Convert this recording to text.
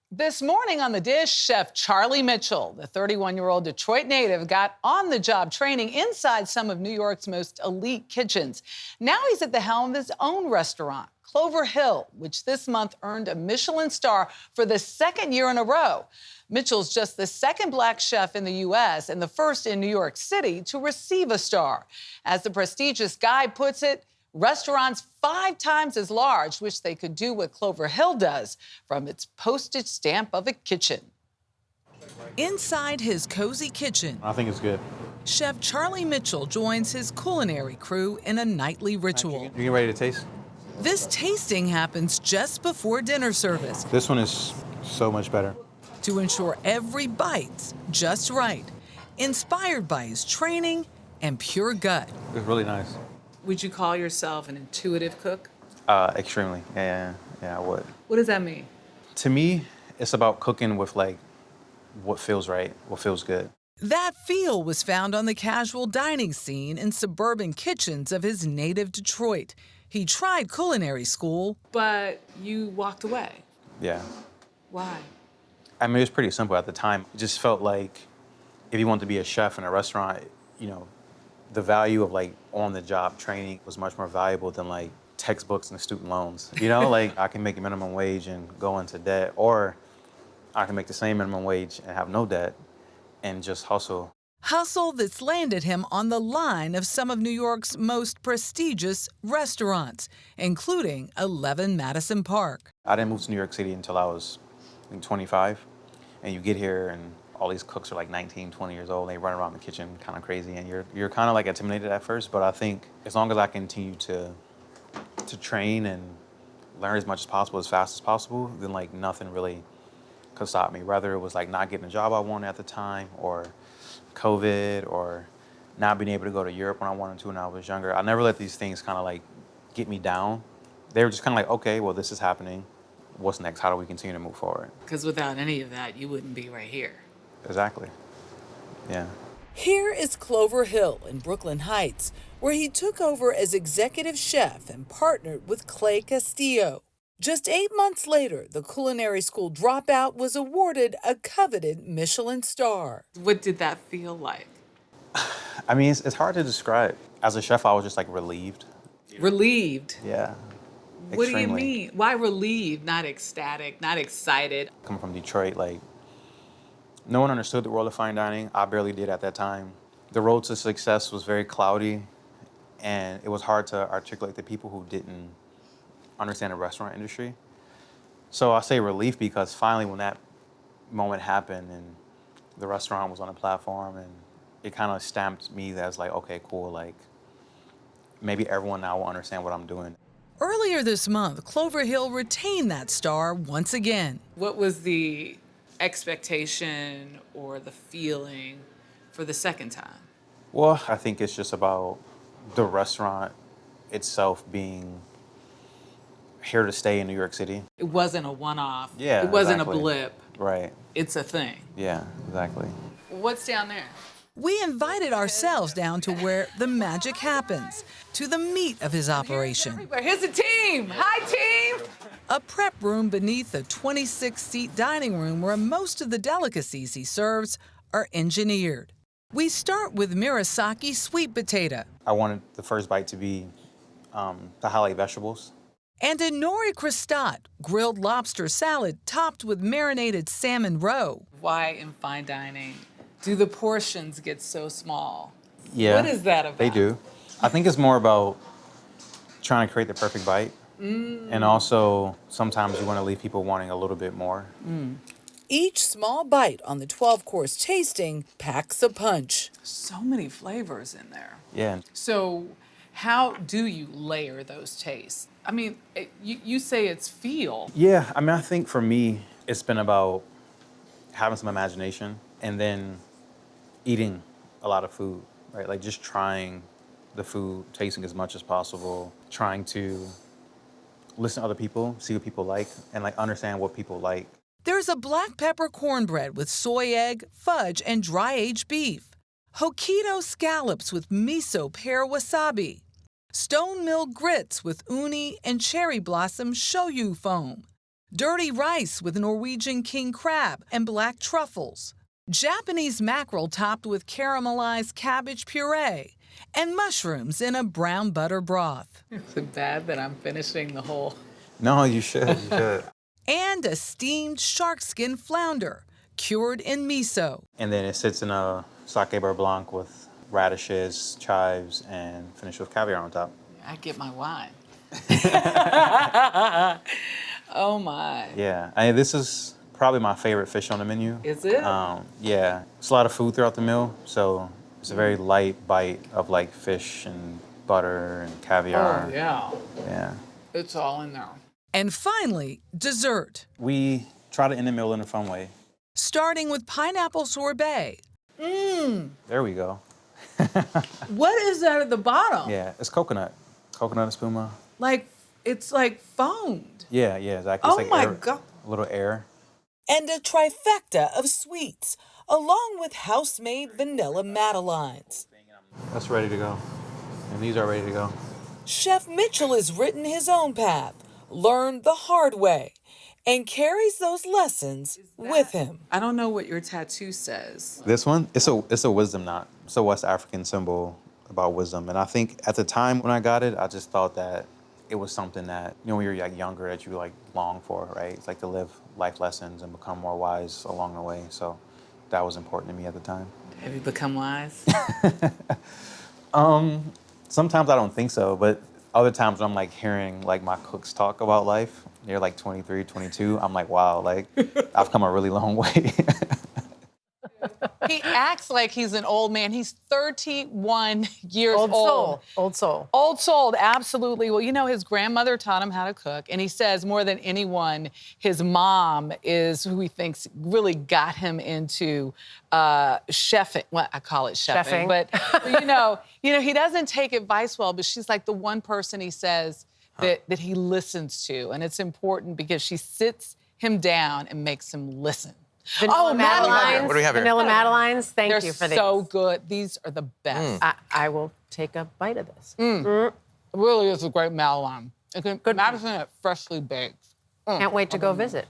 This morning on The Dish, Chef Charlie Mitchell, the 31-year-old Detroit native, got on-the-job training inside some of New York's most elite kitchens. Now he's at the helm of his own restaurant, Clover Hill, which this month earned a Michelin star for the second year in a row. Mitchell's just the second black chef in the U.S. and the first in New York City to receive a star. As the prestigious guide puts it, restaurants 5 times as large wish they could do what Clover Hill does from its postage stamp of a kitchen. Inside his cozy kitchen, I think it's good. Chef Charlie Mitchell joins his culinary crew in a nightly ritual. You get ready to taste? This tasting happens just before dinner service This one is so much better. to ensure every bite's just right, inspired by his training and pure gut. It's really nice. Would you call yourself an intuitive cook? Extremely. Yeah, I would. What does that mean? To me, it's about cooking with like what feels right, what feels good. That feel was found on the casual dining scene in suburban kitchens of his native Detroit. He tried culinary school, but you walked away. Yeah. Why? I mean, it was pretty simple at the time. It just felt like if you want to be a chef in a restaurant, the value of like on-the-job training was much more valuable than like textbooks and student loans. Like I can make a minimum wage and go into debt, or I can make the same minimum wage and have no debt and just hustle. Hustle that's landed him on the line of some of New York's most prestigious restaurants, including 11 Madison Park. I didn't move to New York City until I was, I think, 25. And you get here and all these cooks are like 19, 20 years old. They run around the kitchen kind of crazy, and you're kind of like intimidated at first. But I think as long as I continue to train and learn as much as possible, as fast as possible, then like nothing really could stop me. Whether it was like not getting a job I wanted at the time, or COVID, or not being able to go to Europe when I wanted to when I was younger. I never let these things kind of like get me down. They were just kind of like, okay, well, this is happening. What's next? How do we continue to move forward? Because without any of that, you wouldn't be right here. Exactly. Yeah. Here is Clover Hill in Brooklyn Heights, where he took over as executive chef and partnered with Clay Castillo. Just 8 months later, the culinary school dropout was awarded a coveted Michelin star. What did that feel like? I mean, it's hard to describe. As a chef, I was just like relieved. Relieved? Yeah. What do you Extremely. mean? Why relieved, not ecstatic, not excited? Coming from Detroit, like, no one understood the world of fine dining. I barely did at that time. The road to success was very cloudy, and it was hard to articulate to people who didn't understand the restaurant industry. So I say relief because finally when that moment happened and the restaurant was on a platform, and it kind of stamped me as like, okay, cool, like maybe everyone now will understand what I'm doing. Earlier this month, Clover Hill retained that star once again. What was the expectation or the feeling for the second time? Well, I think it's just about the restaurant itself being here to stay in New York City. It wasn't a one-off. Yeah, It wasn't exactly. a blip. Right. It's a thing. Yeah, exactly. What's down there? We invited ourselves down to where the magic happens, to the meat of his operation. Here's the team. Hi, team. A prep room beneath a 26-seat dining room where most of the delicacies he serves are engineered. We start with Murasaki sweet potato. I wanted the first bite to be to highlight vegetables. And a nori crustat, grilled lobster salad topped with marinated salmon roe. Why in fine dining do the portions get so small? Yeah. What is that about? They do. I think it's more about trying to create the perfect bite. And also, sometimes you want to leave people wanting a little bit more. Each small bite on the 12-course tasting packs a punch. So many flavors in there. Yeah. So how do you layer those tastes? I mean, you say it's feel. Yeah, I mean, I think for me, it's been about having some imagination and then eating a lot of food, right? Like just trying the food, tasting as much as possible, trying to listen to other people, see what people like, and like understand what people like. There's a black pepper cornbread with soy egg, fudge, and dry-aged beef. Hokkaido scallops with miso pear wasabi. Stone mill grits with uni and cherry blossom shoyu foam. dirty rice with Norwegian king crab and black truffles, Japanese mackerel topped with caramelized cabbage puree, and mushrooms in a brown butter broth. Is it bad that I'm finishing the whole? No, you should. You should. And a steamed shark skin flounder, cured in miso. And then it sits in a sake beurre blanc with radishes, chives, and finished with caviar on top. I get my wine. Oh my. Yeah, this is probably my favorite fish on the menu. Is it? Yeah, it's a lot of food throughout the meal, so it's a very light bite of like fish and butter and caviar. Oh yeah. Yeah. It's all in there. And finally, dessert. We try to end the meal in a fun way. Starting with pineapple sorbet. There we go. What is that at the bottom? Yeah, it's coconut. Coconut espuma. It's like foamed. Yeah, exactly. Oh It's like my air, God. a little air. And a trifecta of sweets, along with house-made vanilla madeleines. That's ready to go. And these are ready to go. Chef Mitchell has written his own path, learned the hard way, and carries those lessons with him. I don't know what your tattoo says. This one, it's a wisdom knot. It's a West African symbol about wisdom. And I think at the time when I got it, I just thought that it was something that, when you're like younger, that you like long for, right? It's like to live life lessons and become more wise along the way. So that was important to me at the time. Have you become wise? Sometimes I don't think so, but other times when I'm like hearing like my cooks talk about life, they're like 23, 22, I'm like, wow, like I've come a really long way. He acts like he's an old man. He's 31 years old. Old soul. Old soul, absolutely. Well, his grandmother taught him how to cook, and he says more than anyone, his mom is who he thinks really got him into chefing. Well, I call it chefing. But he doesn't take advice well, but she's like the one person he says that he listens to, and it's important because she sits him down and makes him listen. Vanilla Madelines. What do we have here? Vanilla Madelines. Thank you for these. They're so good. These are the best. I will take a bite of this. It really is a great Madeline. Good. Madison it freshly baked. Can't wait to go visit.